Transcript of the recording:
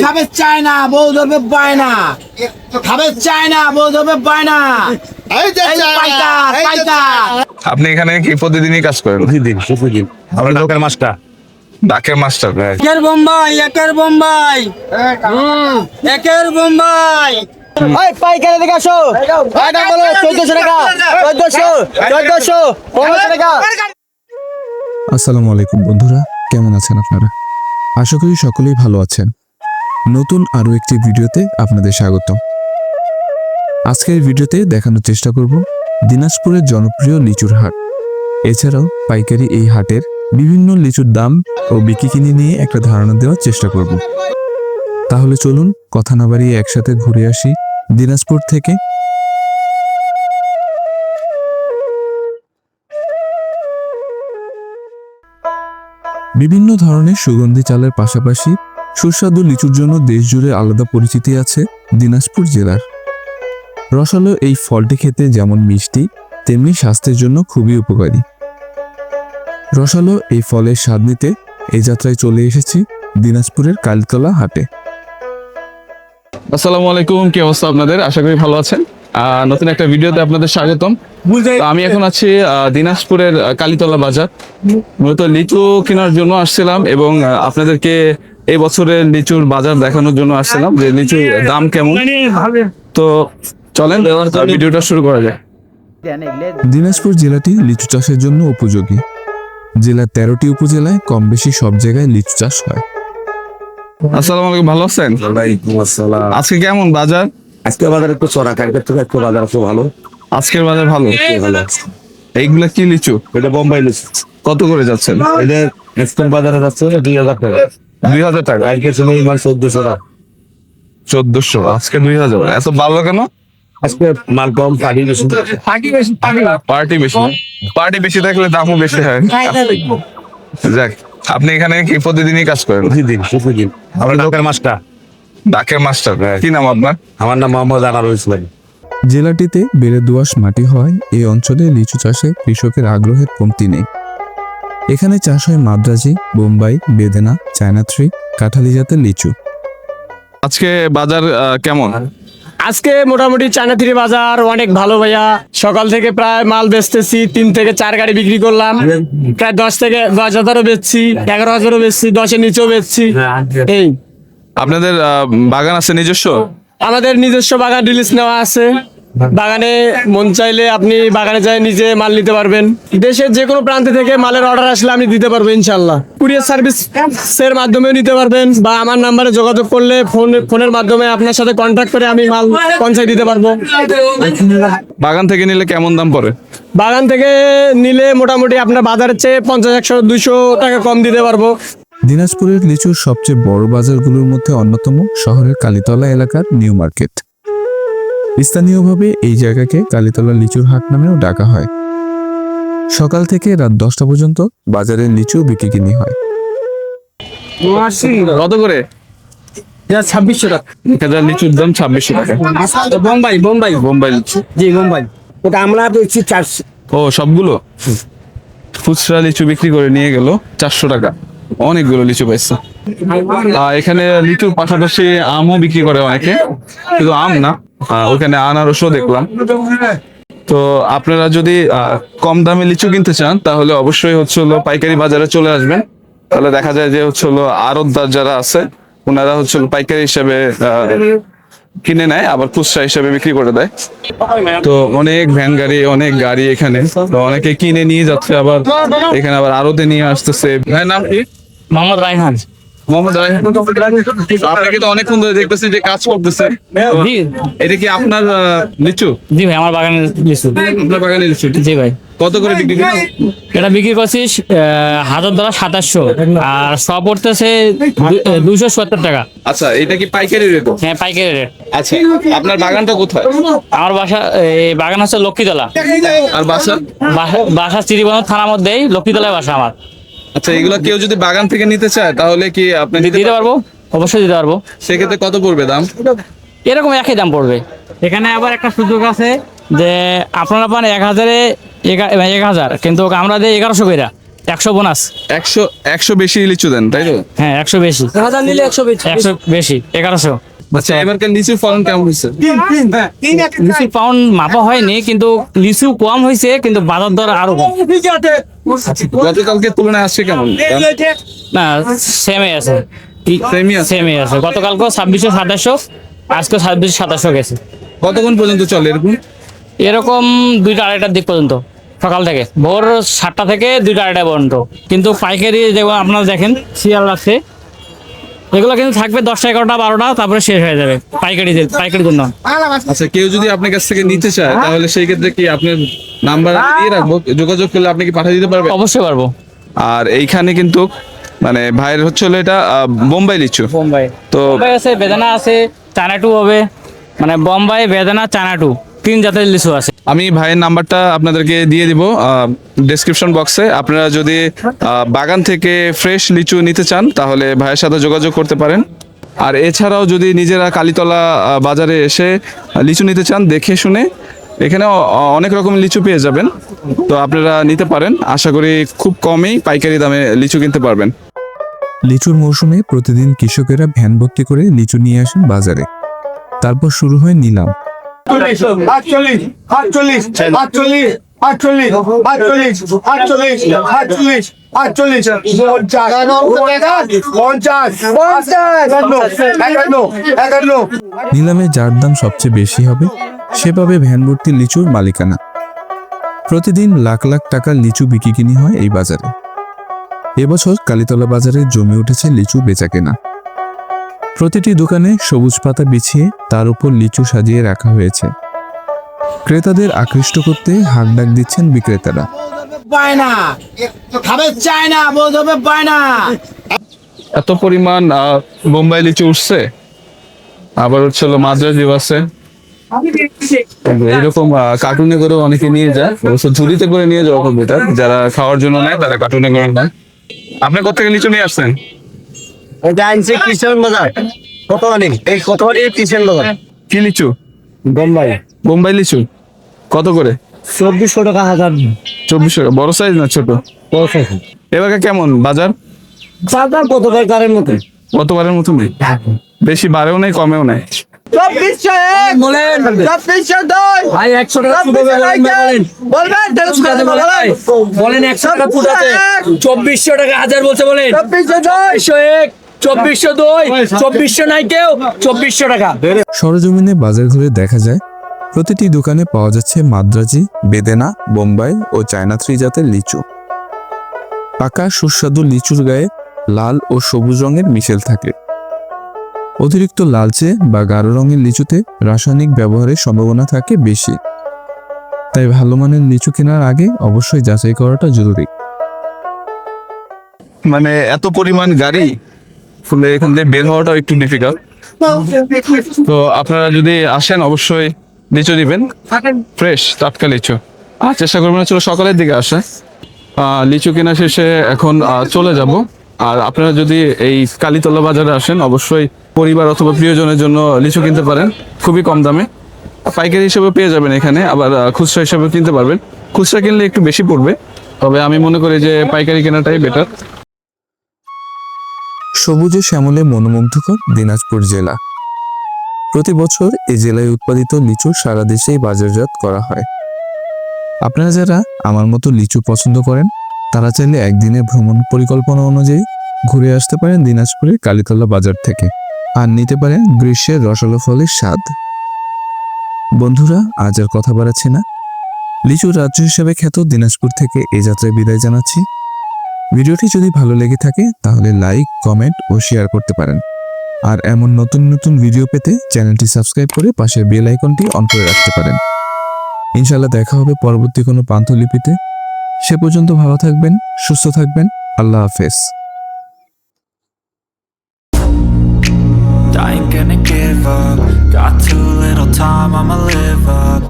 খাবে চায় না, বউ ধরবে পায় না। খাবে চায় না, বউ ধরবে পায় না। আপনি এখানে কি প্রতিদিনই কাজ করেন? প্রতিদিন আমরা লোকের মাছটা ডাকের মাস্টার। একের বোম্বাই, একের বোম্বাই, একের বোম্বাই। ওই পাইকারি দিকে আসো, এটা বলো 1400 টাকা, 1400, 1500 টাকা। আসসালামু আলাইকুম বন্ধুরা, কেমন আছেন আপনারা? আশা করি সকলেই ভালো আছেন। নতুন আরও একটি ভিডিওতে আপনাদের স্বাগতম। আজকের ভিডিওতে দেখানোর চেষ্টা করব দিনাজপুরের জনপ্রিয় লিচুর হাট। এছাড়াও পাইকারি এই হাটের বিভিন্ন লিচুর দাম ও বিক্রি নিয়ে একটা ধারণা দেওয়ার চেষ্টা করব। তাহলে চলুন কথা না বাড়িয়ে একসাথে ঘুরে আসি দিনাজপুর থেকে। বিভিন্ন ধরনের সুগন্ধি চালের পাশাপাশি সুস্বাদু লিচুর জন্য দেশজুড়ে আলাদা পরিচিতি আছে দিনাজপুর জেলার। রসালো এই ফলটি খেতে যেমন মিষ্টি, তেমনি স্বাস্থ্যের জন্য খুবই উপকারী। রসালো এই ফলের স্বাদ নিতে এই যাত্রায় চলে এসেছি দিনাজপুরের কালীতলা হাটে। আসসালামু আলাইকুম, কি অবস্থা আপনাদের? আশা করি ভালো আছেন। নতুন একটা ভিডিওতে আপনাদের স্বাগতম। তো আমি এখন আছি দিনাজপুরের কালীতলা বাজার। মূলত লিচু কেনার জন্য আসছিলাম এবং আপনাদেরকে এই বছরের লিচুর বাজার দেখানোর জন্য আসছিলাম যে লিচুর দাম কেমন। তো চলেন ভিডিওটা শুরু করা যায়। দিনাজপুর জেলাটি লিচু চাষের জন্য উপযোগী। জেলার 13টি উপজেলায় কম বেশি সব জায়গায় লিচু চাষ হয়। আসসালামু আলাইকুম, ভালো আছেন? ওয়ালাইকুম আসসালাম। আজকে কেমন বাজার? আজকে বাজার একটু চড়া, কালকের থেকে একটু বাজার একটু ভালো। আজকের বাজার ভালো। ভালো। এইগুলা কি লিচু? এটা বোম্বাই লিচু। কত করে যাচ্ছেন? এটা এক্সপোর্ট বাজারে যাচ্ছে 2000 টাকা। 2000 টাকা। কালকে ছিল মাল 1400 টাকা। 1400, আজকে 2000। এত ভালো কেন? আজকে মাল কম, পানি বেশি। পার্টি বেশি। পার্টি বেশি থাকলে দামও বেশি হয়। যাক, আপনি এখানে কি প্রতিদিনই কাজ করেন? প্রতিদিন আমরা লোকের মাছটা। ডাকের মাস্টার। কি নাম আপনার? আমার নাম মোহাম্মদ আনারুল ইসলাম। জেলাটিতে বেলে দোআঁশ মাটি হয় এই অঞ্চলে লিচু চাষে কৃষকের আগ্রহের কমতি নেই। এখানে চাষ হয় মাদ্রাজি, বোম্বাই, বেদেনা, চায়না থ্রি, কাঁঠালি জাতের লিচু। আজকে বাজার কেমন? আজকে মোটামুটি চায়নাথিরি বাজার অনেক ভালো ভাইয়া। সকাল থেকে প্রায় মাল বেচতেছি, 3 থেকে 4 গাড়ি বিক্রি করলাম। প্রায় 10,000ও বেচছি, 11,000ও বেচছি, 10-এর নিচেও বেচছি। এই আপনাদের বাগান আছে নিজস্ব? আমাদের নিজস্ব বাগান রিলিজ নেওয়া আছে। বাগানে মন চাইলে আপনি বাগানে যাই নিজে মাল নিতে পারবেন। দেশের যে কোনো প্রান্ত থেকে মালের অর্ডার আসলে আমি দিতে পারবো ইনশাল্লাহ। কুরিয়ার সার্ভিসের মাধ্যমেও নিতে পারবেন বা আমার নাম্বারে যোগাযোগ করলে ফোনের মাধ্যমে আপনার সাথে কন্ট্যাক্ট করে আমি মাল পৌঁছায় দিতে পারবো। বাগান থেকে নিলে কেমন দাম পড়ে? বাগান থেকে নিলে মোটামুটি আপনার বাজারের চেয়ে 50, 100, 200 টাকা কম দিতে পারবো। দিনাজপুরের লিচুর সবচেয়ে বড় বাজারগুলোর মধ্যে অন্যতম শহরের কালীতলা এলাকার নিউ মার্কেট। স্থানীয়ভাবে এই জায়গাকে কালীতলা লিচুর হাট নামেও ডাকা হয়। সকাল থেকে রাত 10টা পর্যন্ত বাজারে লিচু বিক্রি হয়। কত করে? 2600 টাকা। এখানে লিচুর দাম 2600 টাকা। বোম্বাই, বোম্বাই, বোম্বাই লিচু। জি বোম্বাই। ওটা আমরা বেচছি 400। ও, সবগুলো খুচরা লিচু বিক্রি করে নিয়ে গেল 400 টাকা। অনেকগুলো লিচু পাইছে। এখানে লিচুর পাশাপাশি আমও বিক্রি করে অনেকে, শুধু আম না, ওখানে আনারসও দেখলাম। তো আপনারা যদি কম দামে লিচু কিনতে চান তাহলে অবশ্যই পাইকারি বাজারে চলে আসবেন। তাহলে দেখা যায় যে আড়তদার যারা আছে ওনারা পাইকারি হিসেবে কিনে নেয়, আবার খুচরা হিসেবে বিক্রি করে দেয়। তো অনেক ভ্যান গাড়ি, অনেক গাড়ি এখানে, তো অনেকে কিনে নিয়ে যাচ্ছে, আবার এখানে আবার আড়তে নিয়ে আসতেছে। ভাইয়ের নাম কি? মোহাম্মদ রায়হান। মোহাম্মদ রায়হান। আপনাকে তো অনেকক্ষণ ধরে দেখতেছি যে কাজ করতেছে। এটা কি আপনার লিচু? জি ভাই, আমার বাগানের লিচু। আপনার বাগানের লিচু? জি ভাই। কত করে বিক্রি করেন? এটা বিক্রি করছিস 1000 টাকা, 2700, আর সব পড়তেছে 270 টাকা। আচ্ছা, এটা কি পাইকারি রেট? হ্যাঁ, পাইকারি রেট। আচ্ছা, আপনার বাগানটা কোথায়? আমার বাগান হচ্ছে লক্ষ্মীতলা। আর বাসা? বাসা চিরিবন্ধ থানার মধ্যেই, লক্ষ্মীতলায় বাসা আমার। আচ্ছা, এগুলো কেউ যদি বাগান থেকে নিতে চায় তাহলে কি আপনি দিতে পারবো? অবশ্যই দিতে পারবো। সেক্ষেত্রে কত পড়বে দাম? এরকম একই দাম পড়বে। এখানে আবার একটা সুযোগ আছে যে আপনারা পান 1000-এ 1000, কিন্তু আমরা দিই 1100 করে। 100 বোনাস। 100 বেশি লিচু দেন তাই তো? হ্যাঁ 100 বেশি, 1000 নিলে 100 বেশি। 100 বেশি 1100। আচ্ছা এবারকার লিচুর ফলন কেমন হয়েছে? লিচুর পাউন্ড মাপা হয়নি, কিন্তু লিচু কম হয়েছে, কিন্তু বাজার দর আরো কম। গতকালকে তুলনায় আসছে কেমন? না সেমই আছে, সেমই আছে। গতকালকে 2600-2700, আজকে 2600-2700 গেছে। কতক্ষণ পর্যন্ত চলে এরকম? এরকম 2টা-2:30টার দিক পর্যন্ত, সকাল থেকে ভোর 7টা থেকে 2টা-2:30 পর্যন্ত। কিন্তু পাইকারি যেমন আপনারা দেখেন সিরিয়াল আছে, এগুলো কিন্তু থাকবে 10টা, 11টা, 12টা, তারপরে শেষ হয়ে যাবে পাইকারির জন্য। আচ্ছা কেউ যদি আপনার কাছ থেকে নিতে চায় তাহলে সেই ক্ষেত্রে কি আপনার নাম্বার দিয়ে রাখবো, যোগাযোগ করলে আপনি কি পাঠিয়ে দিতে পারবেন? অবশ্যই পারবো। আর এইখানে কিন্তু মানে ভাইয়ের হচ্ছে হলো এটা বোম্বাই লিচু। বোম্বাই তো বোম্বাই আছে, বেদানা আছে, চানাটু হবে, মানে বোম্বাই, বেদানা, চানাটু 3 জাতের লিচু আছে। আমি ভাইয়ের নাম্বারটা আপনাদেরকে দিয়ে দিব ডেসক্রিপশন বক্সে। আপনারা যদি বাগান থেকে ফ্রেশ লিচু নিতে চান তাহলে ভাইয়ের সাথে যোগাযোগ করতে পারেন। আর এছাড়াও যদি নিজেরা কালীতলা বাজারে এসে লিচু নিতে চান, দেখে শুনে এখানে অনেক রকম লিচু পেয়ে যাবেন। তো আপনারা নিতে পারেন, আশা করি খুব কমেই পাইকারি দামে লিচু কিনতে পারবেন। লিচুর মৌসুমে প্রতিদিন কৃষকেরা ভ্যান ভর্তি করে লিচু নিয়ে আসেন বাজারে। তারপর শুরু হয় নিলাম। 48, নিলামে যার দাম সবচেয়ে বেশি হবে সে পাবে ভ্যান ভর্তি লিচুর মালিকানা। প্রতিদিন লাখ লাখ টাকার লিচু বিক্রি হয় এই বাজারে। এবছর কালীতলা বাজারে জমে উঠেছে লিচু বেচাকেনা। প্রতিটি দোকানে সবুজ পাতা বিছিয়ে তার উপর লিচু সাজিয়ে রাখা হয়েছে। ক্রেতাদের আকৃষ্ট করতে হাঁক ডাক দিচ্ছেন বিক্রেতারা। এত পরিমাণ বোম্বাই লিচু উঠছে, আবার হচ্ছে হলো মাদ্রাজিও আছে। এরকম কার্টুনে করে অনেকে নিয়ে যায়, অবশ্য ঝুড়িতে করে নিয়ে যাওয়া খুব বেটার। যারা খাওয়ার জন্য নেয় তারা কার্টুনে করে নেয়। আপনি কোথা থেকে লিচু নিয়ে আসছেন? এটা আনছে কিষান বাজার। কত কিষান বাজার। কি লিচু? বোম্বাই। বোম্বাই লিচু কত করে? 2400 টাকা হাজার। 2400 টাকা। বড় সাইজ না ছোট? এবার কেমন বাজার? বাজার কত টাকার মতো? গতবারের মতো নেই, বেশি বাড়েও নেই কমেও নেই। 2401 বলেন, 2402 ভাই 100 টাকা বলবেন, বলেন 100 টাকা ফুট আছে, 2400 টাকা হাজার বলছে, বলেন 2401, 2402, 2400 নাই কেউ, 2400 টাকা। সরজমিনে বাজার ঘুরে দেখা যায় প্রতিটি দোকানে পাওয়া যাচ্ছে মাদ্রাজি, বেদেনা, বোম্বাই ও চায়না 3 জাতের লিচু। পাকা সুস্বাদু লিচুর গায়ে লাল ও সবুজ রঙের মিশেল থাকে। অতিরিক্ত লালচে বা গাঢ় রঙের লিচুতে রাসায়নিক ব্যবহারের সম্ভাবনা থাকে বেশি। তাই ভালো মানের লিচু কেনার আগে অবশ্যই যাচাই করাটা জরুরি। মানে এত পরিমাণ গাড়ি, ফলে এখান থেকে বের হওয়াটাও একটু ডিফিকাল্ট। তো আপনারা যদি আসেন অবশ্যই লিচু দিবেন, ফ্রেশ টাটকা লিচু। আর চেষ্টা করবেন হচ্ছিল সকালের দিকে আসে। লিচু কেনা শেষে এখন চলে যাব। আর আপনারা যদি এই কালীতলা বাজারে আসেন অবশ্যই পরিবার অথবা প্রিয়জনের জন্য লিচু কিনতে পারেন খুবই কম দামে। পাইকারি হিসেবে পেয়ে যাবেন এখানে, আবার খুচরা হিসেবে কিনতে পারবেন। খুচরা কিনলে একটু বেশি পড়বে, তবে আমি মনে করি যে পাইকারি কেনাটাই বেটার। সবুজে শ্যামলে মনোমুগ্ধকর দিনাজপুর জেলা। প্রতি বছর এই জেলায় উৎপাদিত লিচু সারা দেশেই বাজারজাত করা হয়। আপনারা যারা আমার মতো লিচু পছন্দ করেন তারা চাইলে একদিনের ভ্রমণ পরিকল্পনা অনুযায়ী ঘুরে আসতে পারেন দিনাজপুরের কালীতলা বাজার থেকে, আর নিতে পারেন গ্রীষ্মের রসালো ফলের স্বাদ। বন্ধুরা, আজ আর কথা বাড়াচ্ছি না। লিচুর রাজ্য হিসেবে খ্যাত দিনাজপুর থেকে এই যাত্রায় বিদায় জানাচ্ছি। ভিডিওটি যদি ভালো লেগে থাকে তাহলে লাইক, কমেন্ট ও শেয়ার করতে পারেন। আর এমন নতুন নতুন ভিডিও পেতে চ্যানেলটি সাবস্ক্রাইব করে পাশের বেল আইকনটি অন করে রাখতে পারেন। ইনশাআল্লাহ দেখা হবে পরবর্তী কোনো পান্থলিপিতে। সে পর্যন্ত ভালো থাকবেন, সুস্থ থাকবেন। আল্লাহ হাফেজ। I ain't gonna give up. Got too little time, I'ma live up.